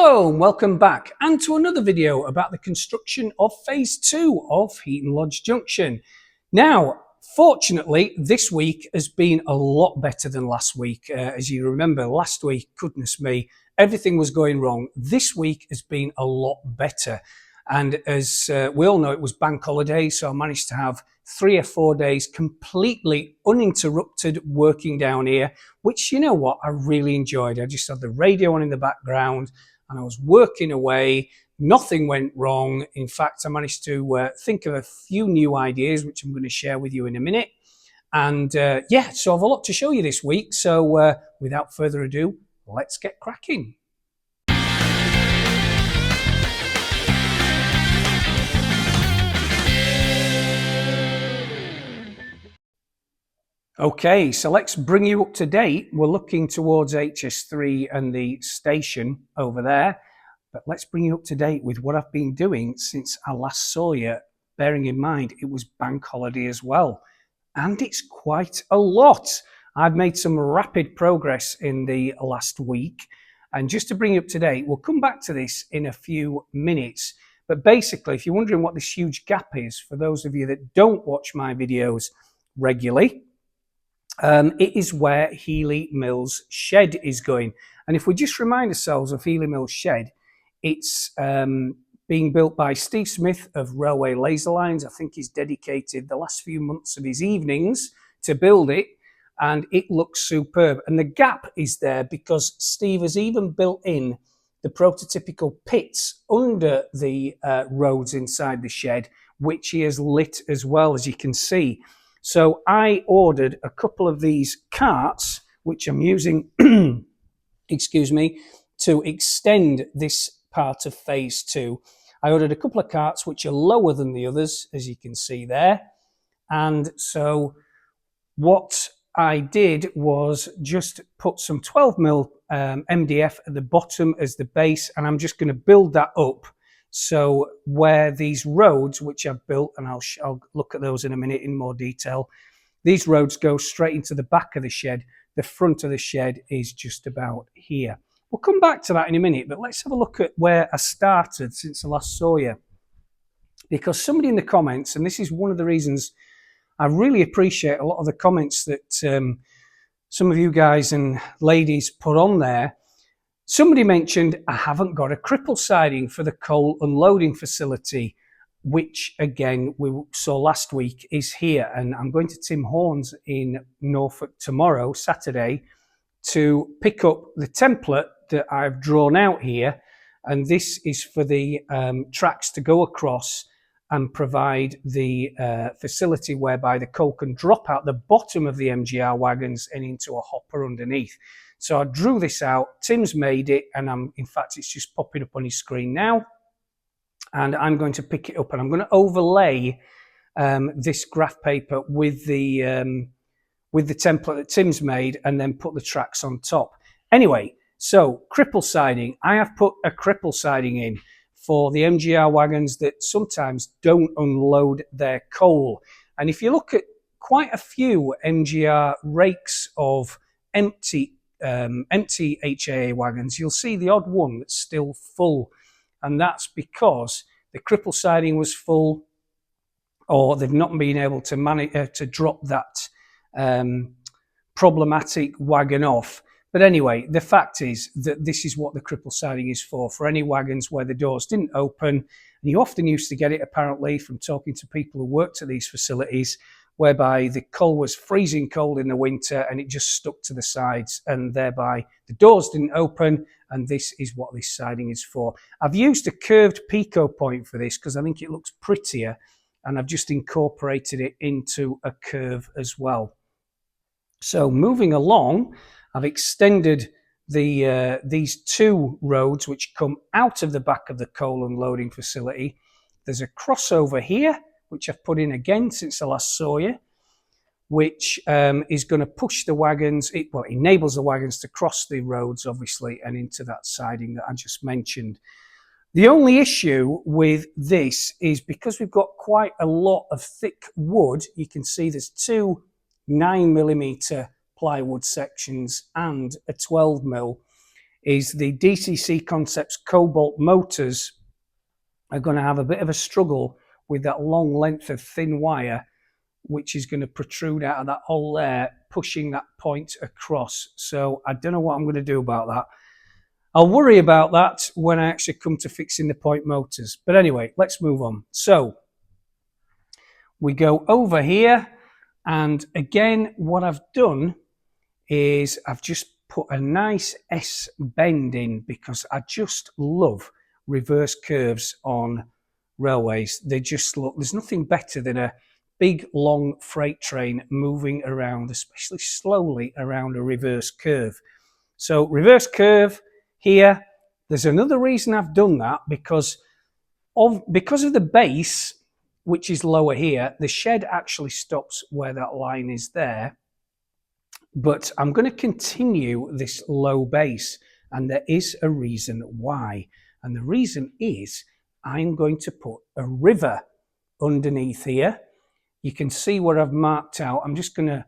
Hello and welcome back and to another video about the construction of phase 2 of Heaton Lodge Junction. Now, fortunately, this week has been a lot better than last week. As you remember, last week, goodness me, everything was going wrong. This week has been a lot better. And as we all know, it was bank holiday, so I managed to have 3 or 4 days completely uninterrupted working down here, which, you know what, I really enjoyed. I just had the radio on in the background and I was working away. Nothing went wrong. In fact, I managed to think of a few new ideas, which I'm going to share with you in a minute. And yeah, so I have a lot to show you this week. So without further ado, let's get cracking. Okay, so let's bring you up to date. We're looking towards HS3 and the station over there, but let's bring you up to date with what I've been doing since I last saw you, bearing in mind it was bank holiday as well. And it's quite a lot. I've made some rapid progress in the last week. And just to bring you up to date, we'll come back to this in a few minutes. But basically, if you're wondering what this huge gap is, for those of you that don't watch my videos regularly, it is where Healy Mill's shed is going. And if we just remind ourselves of Healy Mill's shed, it's being built by Steve Smith of Railway Laser Lines. I think he's dedicated the last few months of his evenings to build it, and it looks superb. And the gap is there because Steve has even built in the prototypical pits under the roads inside the shed, which he has lit as well, as you can see. So I ordered a couple of these carts, which I'm using, excuse me, to extend this part of phase 2. I ordered a couple of carts which are lower than the others, as you can see there. And so what I did was just put some 12mm MDF at the bottom as the base, and I'm just going to build that up. So where these roads, which I've built, and I'll look at those in a minute in more detail, these roads go straight into the back of the shed. The front of the shed is just about here. We'll come back to that in a minute, but let's have a look at where I started since I last saw you. Because somebody in the comments, and this is one of the reasons I really appreciate a lot of the comments that some of you guys and ladies put on there. Somebody mentioned I haven't got a cripple siding for the coal unloading facility, which again we saw last week is here. And I'm going to Tim Horns in Norfolk tomorrow, Saturday, to pick up the template that I've drawn out here. And this is for the tracks to go across and provide the facility whereby the coal can drop out the bottom of the MGR wagons and into a hopper underneath. So I drew this out, Tim's made it, and in fact, it's just popping up on his screen now. And I'm going to pick it up and I'm going to overlay this graph paper with the template that Tim's made and then put the tracks on top. Anyway, so cripple siding. I have put a cripple siding in for the MGR wagons that sometimes don't unload their coal. And if you look at quite a few MGR rakes of empty HAA wagons, you'll see the odd one that's still full, and that's because the cripple siding was full, or they've not been able to manage to drop that problematic wagon off. But anyway, the fact is that this is what the cripple siding is for any wagons where the doors didn't open. And you often used to get it, apparently, from talking to people who worked at these facilities, whereby the coal was freezing cold in the winter and it just stuck to the sides, and thereby the doors didn't open, and this is what this siding is for. I've used a curved pico point for this because I think it looks prettier, and I've just incorporated it into a curve as well. So moving along, I've extended these two roads which come out of the back of the coal unloading facility. There's a crossover here, which I've put in again since I last saw you, which is going to push the wagons, it enables the wagons to cross the roads, obviously, and into that siding that I just mentioned. The only issue with this is because we've got quite a lot of thick wood, you can see there's two 9mm plywood sections and a 12mm, is the DCC Concepts Cobalt motors are going to have a bit of a struggle with that long length of thin wire, which is going to protrude out of that hole there, pushing that point across. So I don't know what I'm going to do about that. I'll worry about that when I actually come to fixing the point motors. But anyway, let's move on. So we go over here, and again, what I've done is I've just put a nice S bend in because I just love reverse curves on railways. They just look, there's nothing better than a big long freight train moving around, especially slowly around a reverse curve. So reverse curve here. There's another reason I've done that, because of the base, which is lower here. The shed actually stops where that line is there, but I'm going to continue this low base, and there is a reason why. And the reason is I'm going to put a river underneath here. You can see where I've marked out. I'm just going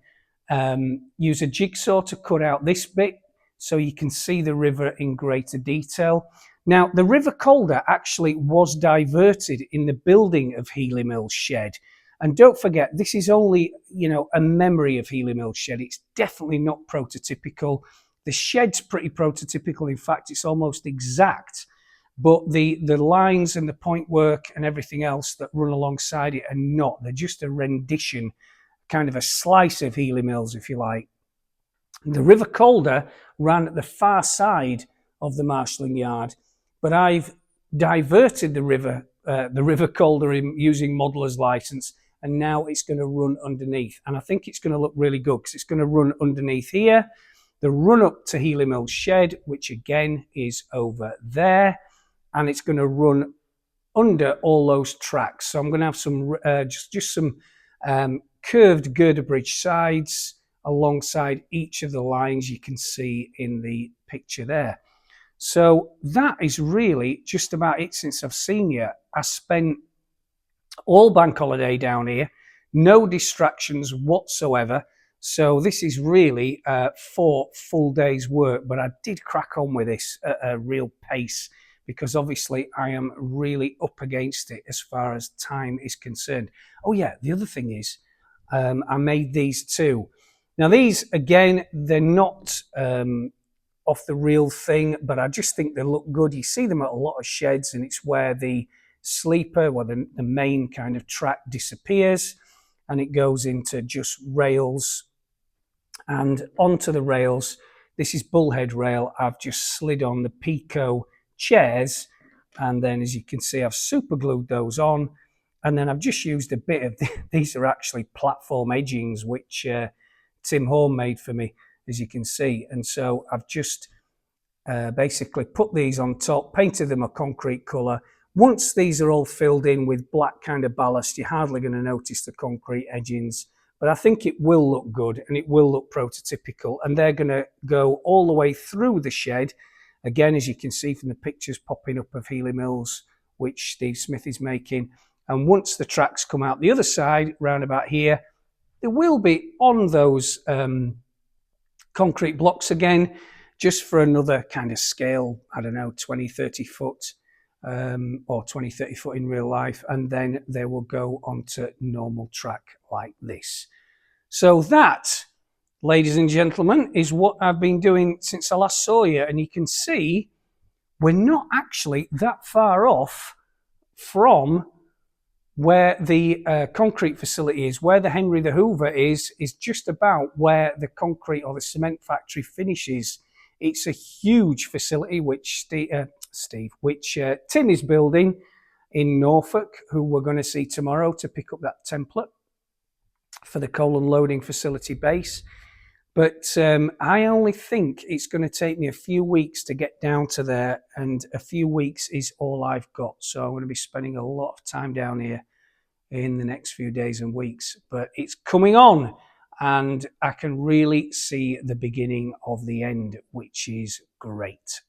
to use a jigsaw to cut out this bit so you can see the river in greater detail. Now, the river colder actually was diverted in the building of Healy Mill's shed. And don't forget, this is only, a memory of Healy Mill's shed. It's definitely not prototypical. The shed's pretty prototypical. In fact, it's almost exact. But the lines and the point work and everything else that run alongside it are not. They're just a rendition, kind of a slice of Healy Mill's, if you like. The River Calder ran at the far side of the marshalling yard, but I've diverted the River Calder using modeller's license, and now it's going to run underneath. And I think it's going to look really good because it's going to run underneath here, the run up to Healy Mill's shed, which again is over there, and it's going to run under all those tracks. So I'm going to have some just some curved girder bridge sides alongside each of the lines you can see in the picture there. So that is really just about it since I've seen you. I spent all bank holiday down here, no distractions whatsoever. So this is really 4 full days work, but I did crack on with this at a real pace because obviously I am really up against it as far as time is concerned. Oh yeah, the other thing is I made these too. Now these, again, they're not off the real thing, but I just think they look good. You see them at a lot of sheds, and it's where the sleeper, well, the main kind of track disappears, and it goes into just rails. And onto the rails, this is bullhead rail. I've just slid on the Pico chairs, and then as you can see, I've super glued those on, and then I've just used a bit of, these are actually platform edgings, which Tim Horn made for me, as you can see. And so I've just basically put these on top, painted them a concrete colour. Once these are all filled in with black kind of ballast, you're hardly going to notice the concrete edgings, but I think it will look good and it will look prototypical, and they're going to go all the way through the shed. Again, as you can see from the pictures popping up of Healy Mill's, which Steve Smith is making. And once the tracks come out the other side, round about here, they will be on those concrete blocks again, just for another kind of scale, I don't know, 20, 30 foot, or 20, 30 foot in real life. And then they will go onto normal track like this. So that, ladies and gentlemen, is what I've been doing since I last saw you. And you can see we're not actually that far off from where the concrete facility is. Where the Henry the Hoover is just about where the concrete or the cement factory finishes. It's a huge facility which Tim is building in Norfolk, who we're going to see tomorrow to pick up that template for the coal unloading facility base. But I only think it's going to take me a few weeks to get down to there, and a few weeks is all I've got. So I'm going to be spending a lot of time down here in the next few days and weeks. But it's coming on, and I can really see the beginning of the end, which is great.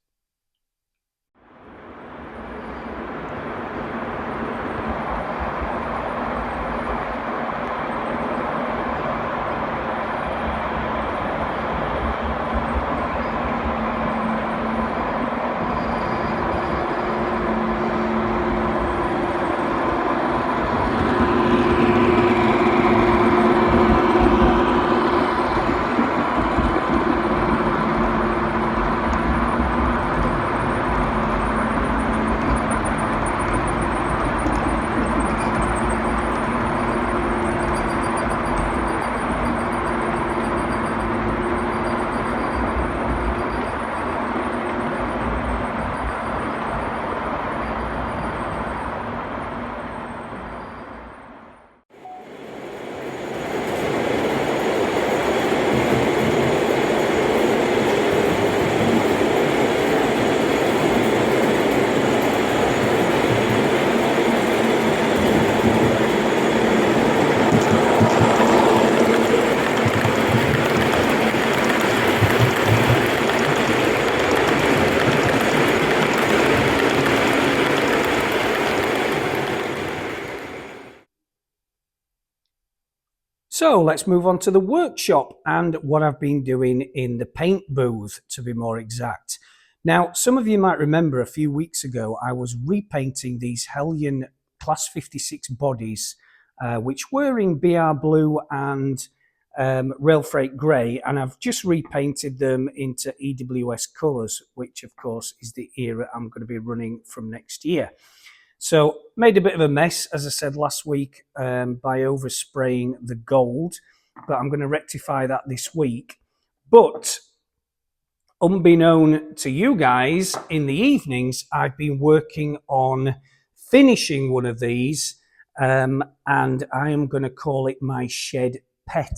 So let's move on to the workshop and what I've been doing in the paint booth, to be more exact. Now, some of you might remember a few weeks ago, I was repainting these Heaton Class 56 bodies, which were in BR Blue and Rail Freight Grey, and I've just repainted them into EWS colours, which of course is the era I'm going to be running from next year. So made a bit of a mess, as I said last week, by overspraying the gold, but I'm going to rectify that this week. But unbeknown to you guys, in the evenings, I've been working on finishing one of these, and I am going to call it my shed pet.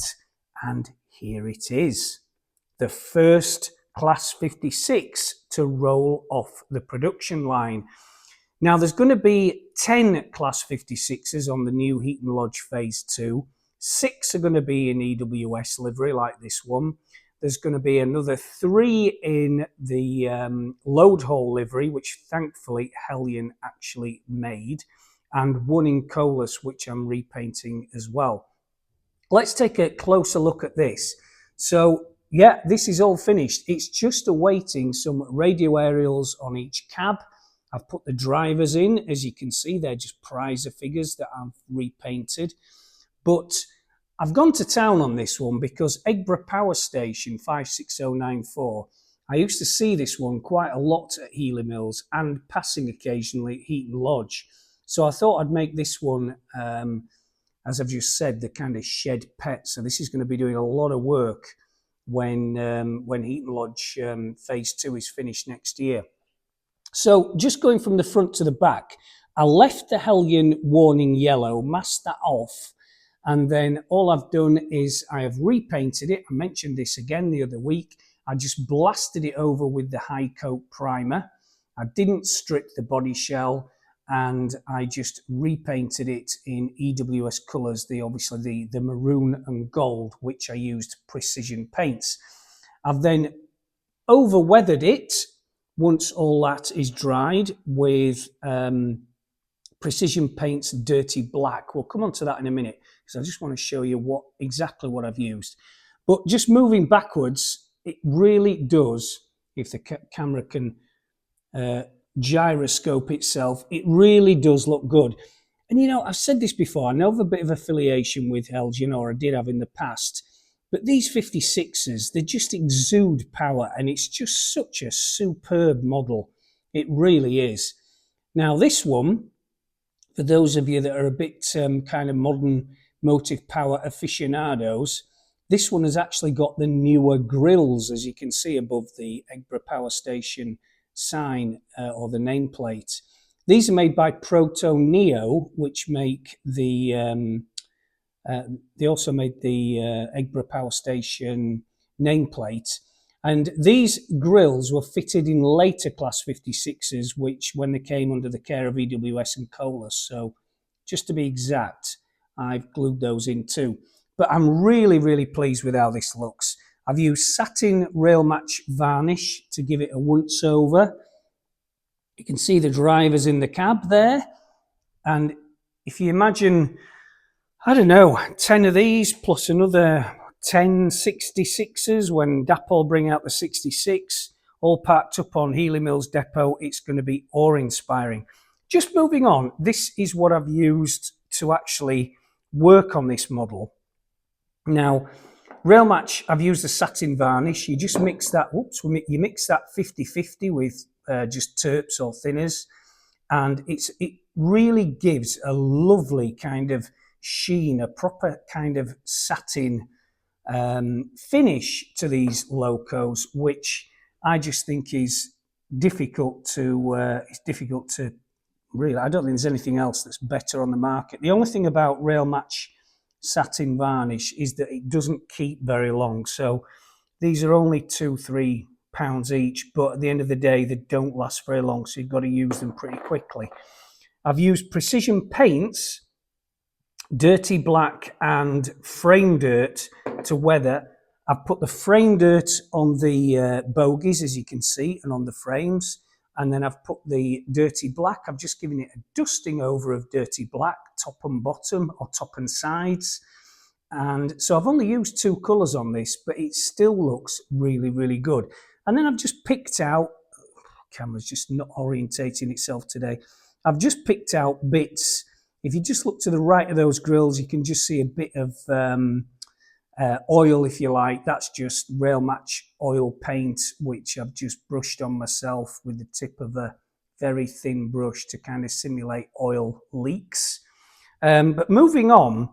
And here it is, the first Class 56 to roll off the production line. Now, there's going to be 10 Class 56s on the new Heaton Lodge Phase 2. 6 are going to be in EWS livery like this one. There's going to be another 3 in the load hole livery, which thankfully Heaton actually made, and 1 in Colas, which I'm repainting as well. Let's take a closer look at this. So, yeah, this is all finished. It's just awaiting some radio aerials on each cab. I've put the drivers in, as you can see, they're just prizer figures that I've repainted. But I've gone to town on this one because Eggborough Power Station 56094, I used to see this one quite a lot at Healy Mills and passing occasionally at Heaton Lodge. So I thought I'd make this one, as I've just said, the kind of shed pet. So this is going to be doing a lot of work when Heaton Lodge Phase 2 is finished next year. So just going from the front to the back, I left the Heaton warning yellow, masked that off, and then all I've done is I have repainted it. I mentioned this again the other week. I just blasted it over with the high coat primer. I didn't strip the body shell, and I just repainted it in EWS colours, obviously the maroon and gold, which I used precision paints. I've then over-weathered it once all that is dried with Precision Paints Dirty Black. We'll come on to that in a minute because I just want to show you exactly what I've used. But just moving backwards, it really does, if the camera can gyroscope itself, it really does look good. And you know, I've said this before, I know of a bit of affiliation with Heaton, or I did have in the past, but these 56s, they just exude power, and it's just such a superb model. It really is. Now this one, for those of you that are a bit kind of modern motive power aficionados, this one has actually got the newer grills, as you can see above the Eggborough Power Station sign or the nameplate. These are made by Proto Neo, which make the they also made the Eggborough Power Station nameplate. And these grills were fitted in later Class 56s, which when they came under the care of EWS and Colas. So just to be exact, I've glued those in too. But I'm really, really pleased with how this looks. I've used satin rail match varnish to give it a once over. You can see the drivers in the cab there. And if you imagine, I don't know, 10 of these plus another 10 66s when Dapol bring out the 66, all packed up on Healy Mills Depot, it's going to be awe-inspiring. Just moving on, this is what I've used to actually work on this model. Now, rail match, I've used the satin varnish. You just mix that, you mix that 50-50 with just terps or thinners, and it really gives a lovely kind of sheen, a proper kind of satin finish to these locos, which I just think is difficult to really, I don't think there's anything else that's better on the market. The only thing about rail match satin varnish is that it doesn't keep very long. So these are only £2-3 each, but at the end of the day, they don't last very long. So you've got to use them pretty quickly. I've used Precision Paints, Dirty Black and Frame Dirt to weather. I've put the frame dirt on the bogies, as you can see, and on the frames. And then I've put the Dirty Black. I've just given it a dusting over of Dirty Black, top and bottom, or top and sides. And so I've only used 2 colours on this, but it still looks really, really good. And then I've just picked out, camera's just not orientating itself today. I've just picked out bits. If you just look to the right of those grills, you can just see a bit of oil, if you like. That's just rail match oil paint, which I've just brushed on myself with the tip of a very thin brush to kind of simulate oil leaks. But moving on,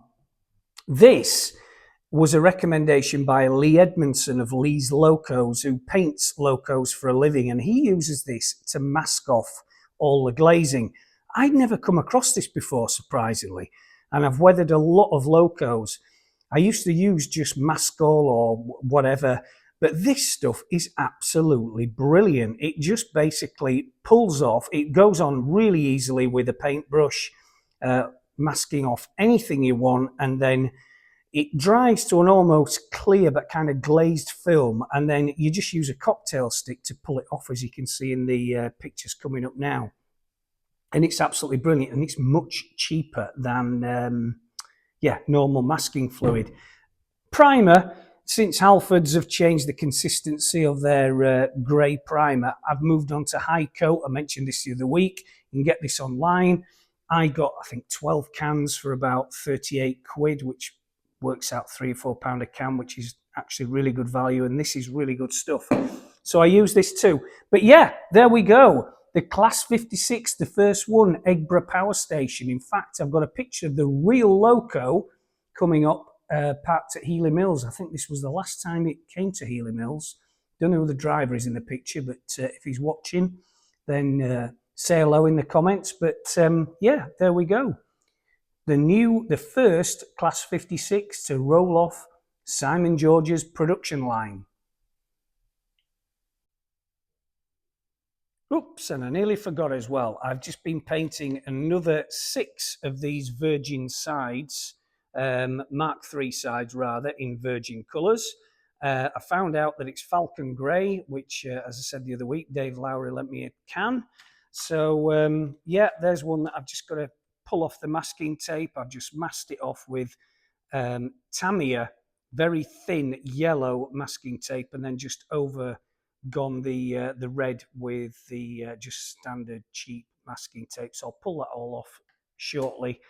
this was a recommendation by Lee Edmondson of Lee's Locos, who paints locos for a living, and he uses this to mask off all the glazing. I'd never come across this before, surprisingly, and I've weathered a lot of locos. I used to use just Mascol or whatever, but this stuff is absolutely brilliant. It just basically pulls off. It goes on really easily with a paintbrush, masking off anything you want, and then it dries to an almost clear but kind of glazed film, and then you just use a cocktail stick to pull it off, as you can see in the pictures coming up now. And it's absolutely brilliant, and it's much cheaper than normal masking fluid. Primer, since Halfords have changed the consistency of their grey primer, I've moved on to High Coat. I mentioned this the other week. You can get this online. I got, I think, 12 cans for about 38 quid, which works out £3 or £4 a can, which is actually really good value, and this is really good stuff. So I use this too. But yeah, there we go. The Class 56, the first one, Eggborough Power Station. In fact, I've got a picture of the real loco coming up, parked at Healy Mills. I think this was the last time it came to Healy Mills. Don't know who the driver is in the picture, but if he's watching, then say hello in the comments. But yeah, there we go. The first Class 56 to roll off Simon George's production line. Oops, and I nearly forgot as well. I've just been painting another 6 of these virgin sides, Mark III sides rather, in virgin colours. I found out that it's Falcon Grey, which, as I said the other week, Dave Lowry lent me a can. So, yeah, there's one that I've just got to pull off the masking tape. I've just masked it off with Tamiya, very thin yellow masking tape, and then just overgone the red with the just standard cheap masking tape. So I'll pull that all off shortly.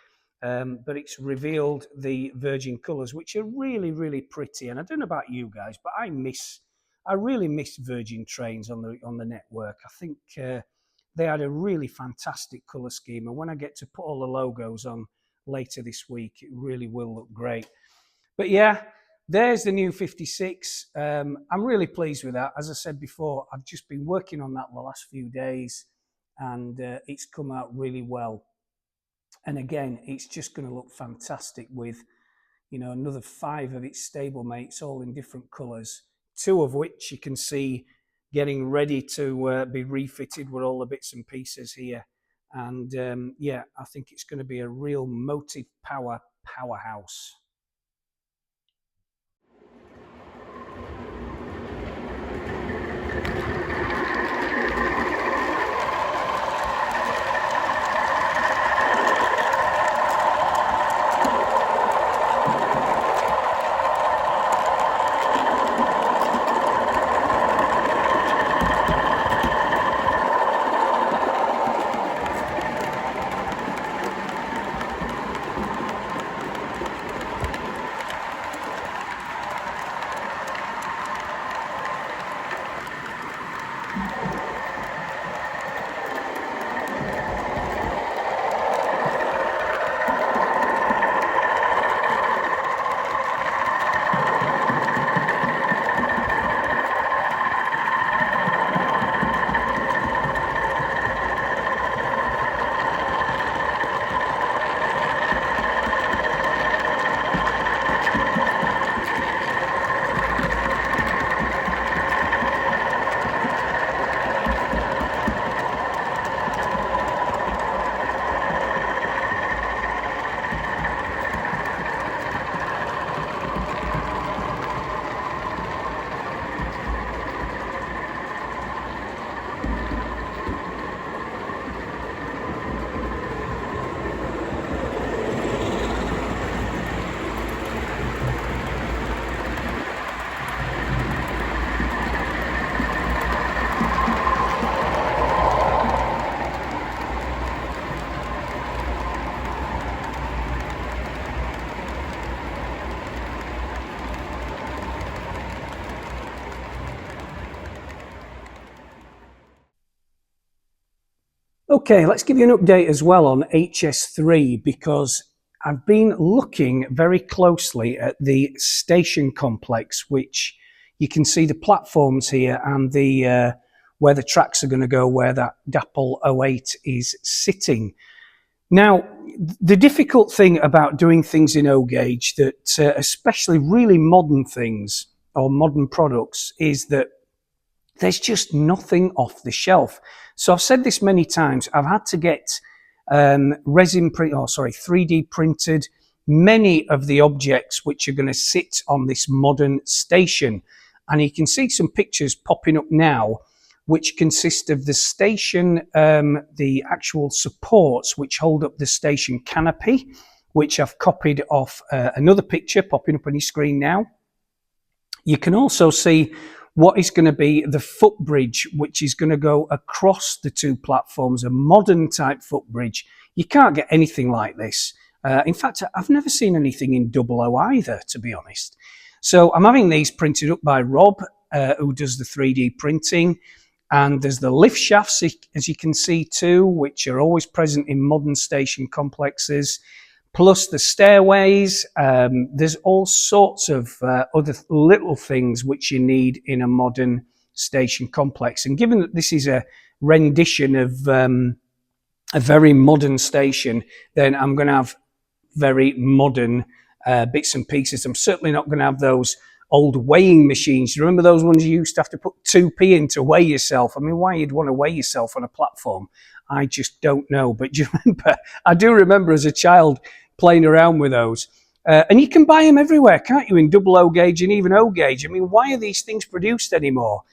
But it's revealed the virgin colours, which are really, really pretty. And I don't know about you guys, but I really miss Virgin trains on the network. I think they had a really fantastic colour scheme, and when I get to put all the logos on later this week, it really will look great. But yeah, there's the new 56. I'm really pleased with that. As I said before, I've just been working on that the last few days, and it's come out really well. And again, it's just going to look fantastic with, you know, another 5 of its stablemates, all in different colours, 2 of which you can see getting ready to be refitted with all the bits and pieces here. And yeah, I think it's going to be a real motive powerhouse. Okay, let's give you an update as well on HS3 because I've been looking very closely at the station complex, which you can see the platforms here and the where the tracks are going to go, where that DAPL 08 is sitting. Now, the difficult thing about doing things in O-gauge, that especially really modern things or modern products, is that there's just nothing off the shelf. So I've said this many times. I've had to get resin print, 3D printed many of the objects which are going to sit on this modern station. And you can see some pictures popping up now, which consist of the station, the actual supports which hold up the station canopy, which I've copied off another picture popping up on your screen now. You can also see what is going to be the footbridge, which is going to go across the two platforms, a modern type footbridge. You can't get anything like this. In fact, I've never seen anything in 00 either, to be honest. So I'm having these printed up by Rob, who does the 3D printing. And there's the lift shafts, as you can see too, which are always present in modern station complexes, plus the stairways. There's all sorts of other little things which you need in a modern station complex. And given that this is a rendition of a very modern station, then I'm going to have very modern bits and pieces. I'm certainly not going to have those old weighing machines. You remember those ones you used to have to put 2p in to weigh yourself? I mean, why you'd want to weigh yourself on a platform, I just don't know. But do you remember? I do remember as a child playing around with those. And you can buy them everywhere, can't you, in 00 gauge and even O gauge? I mean, why are these things produced anymore?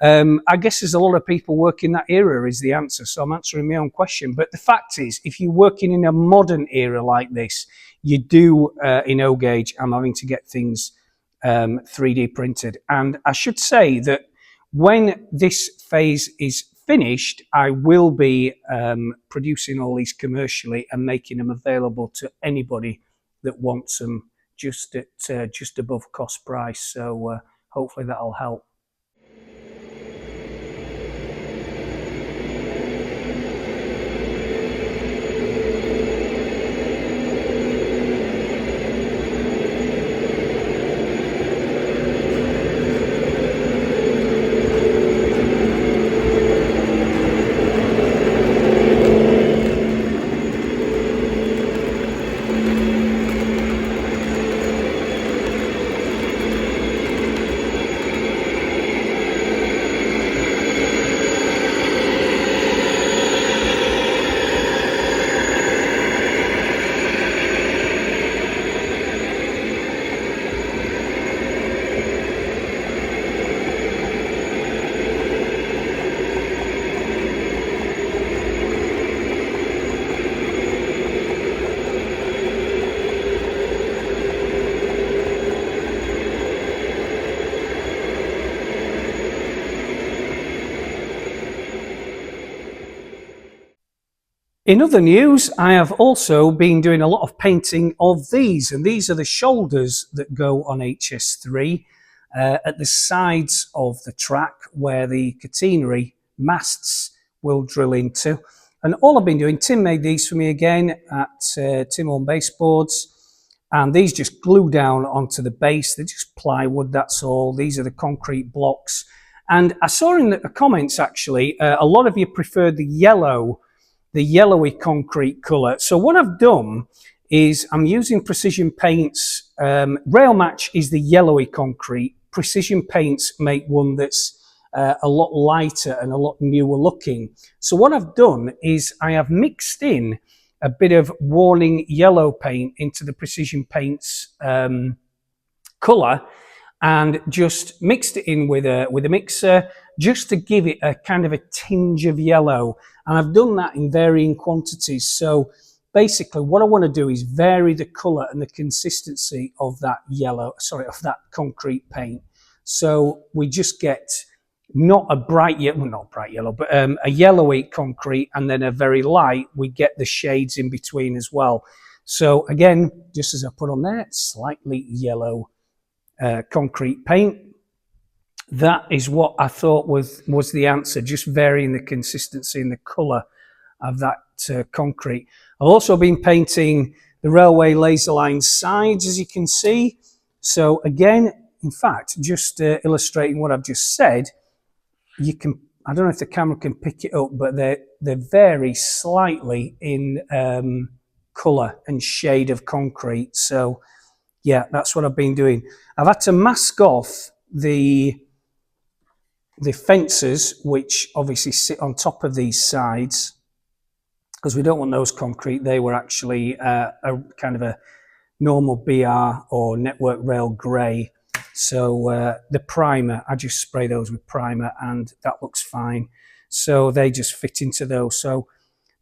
I guess there's a lot of people working that era is the answer. So I'm answering my own question. But the fact is, if you're working in a modern era like this, you do in O gauge, I'm having to get things 3D printed. And I should say that when this phase is finished, I will be producing all these commercially and making them available to anybody that wants them just at just above cost price. So hopefully that'll help. In other news, I have also been doing a lot of painting of these, and these are the shoulders that go on HS3 at the sides of the track where the catenary masts will drill into. And all I've been doing, Tim made these for me again at Tim on Baseboards, and these just glue down onto the base. They're just plywood, that's all. These are the concrete blocks. And I saw in the comments actually, a lot of you preferred the yellowy concrete colour. So what I've done is I'm using Precision Paints. Rail Match is the yellowy concrete. Precision Paints make one that's a lot lighter and a lot newer looking. So what I've done is I have mixed in a bit of Warning yellow paint into the Precision Paints colour and just mixed it in with a mixer just to give it a kind of a tinge of yellow. And I've done that in varying quantities. So basically what I want to do is vary the colour and the consistency of that of that concrete paint. So we just get not a bright yellow, well, not bright yellow, but a yellowy concrete and then a very light. We get the shades in between as well. So again, just as I put on there, slightly yellow concrete paint. That is what I thought was the answer, just varying the consistency and the colour of that concrete. I've also been painting the railway laser line sides, as you can see. So again, in fact, just illustrating what I've just said, you can, I don't know if the camera can pick it up, but they vary slightly in colour and shade of concrete. So yeah, that's what I've been doing. I've had to mask off the fences, which obviously sit on top of these sides, because we don't want those concrete. They were actually a kind of a normal BR or network rail grey. So the primer, I just spray those with primer and that looks fine. So they just fit into those. So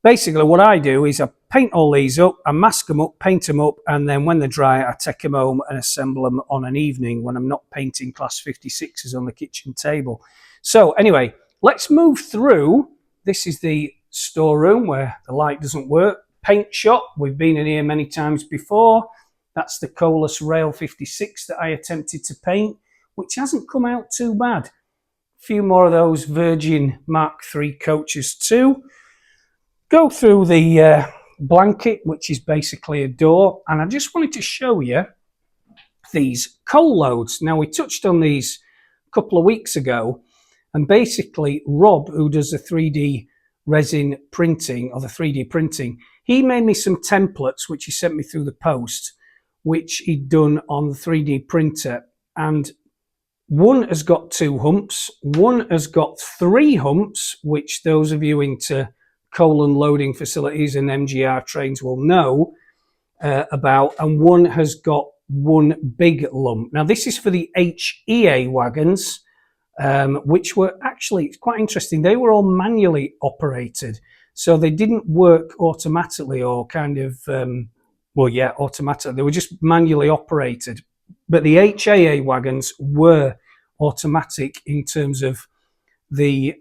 basically what I do is I paint all these up, I mask them up, paint them up, and then when they're dry, I take them home and assemble them on an evening when I'm not painting class 56s on the kitchen table. So anyway, let's move through. This is the storeroom where the light doesn't work. Paint shop, we've been in here many times before. That's the coaless rail 56 that I attempted to paint, which hasn't come out too bad. A few more of those Virgin Mark III coaches too. Go through the blanket, which is basically a door, and I just wanted to show you these coal loads. Now, we touched on these a couple of weeks ago, and basically Rob, who does the 3D resin printing, or the 3D printing, he made me some templates, which he sent me through the post, which he'd done on the 3D printer, and one has got 2 humps, one has got 3 humps, which those of you into coal unloading facilities and MGR trains will know about, and one has got 1 big lump. Now this is for the HEA wagons, which were actually, it's quite interesting, they were all manually operated, so they didn't work automatically or kind of, well yeah, automatically, they were just manually operated. But the HAA wagons were automatic in terms of the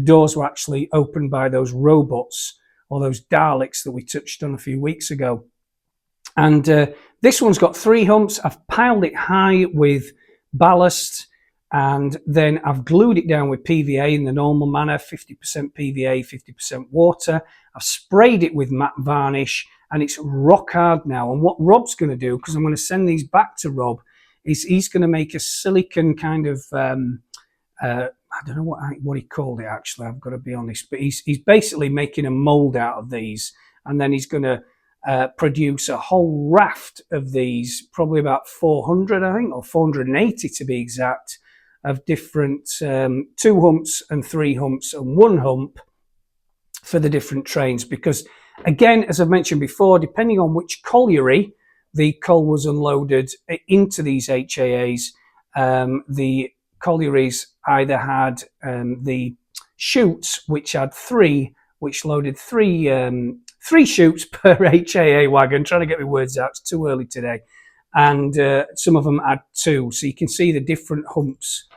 doors were actually opened by those robots or those Daleks that we touched on a few weeks ago. And this one's got 3 humps. I've piled it high with ballast, and then I've glued it down with PVA in the normal manner, 50% PVA, 50% water. I've sprayed it with matte varnish, and it's rock hard now. And what Rob's going to do, because I'm going to send these back to Rob, is he's going to make a silicon kind of I don't know what he called it actually, I've got to be honest, but he's basically making a mold out of these, and then he's going to produce a whole raft of these, probably about 400 I think, or 480 to be exact, of different 2 humps and 3 humps and 1 hump for the different trains. Because again, as I've mentioned before, depending on which colliery the coal was unloaded into these HAAs, the collieries either had the chutes, which had 3, which loaded 3 chutes per HAA wagon. Trying to get my words out, it's too early today. And some of them had 2, so you can see the different humps,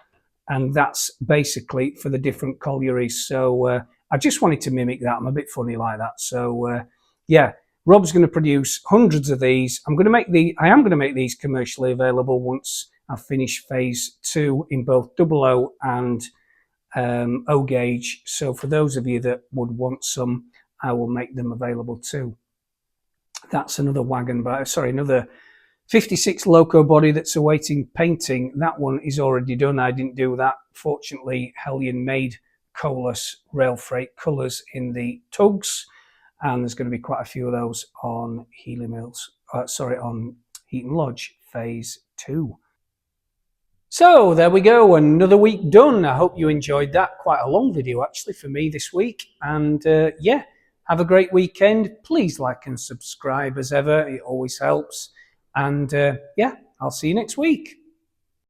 and that's basically for the different collieries. So I just wanted to mimic that. I'm a bit funny like that. So yeah, Rob's going to produce hundreds of these. I am going to make these commercially available once I finish phase 2 in both 00 and O gauge. So for those of you that would want some, I will make them available too. That's another wagon, another 56 loco body that's awaiting painting. That one is already done. I didn't do that. Fortunately, Hellion made coaless rail freight colours in the tugs, and there's going to be quite a few of those on on Heaton Lodge phase 2. So there we go, another week done. I hope you enjoyed that. Quite a long video actually for me this week. And yeah, have a great weekend. Please like and subscribe as ever, it always helps. And yeah, I'll see you next week.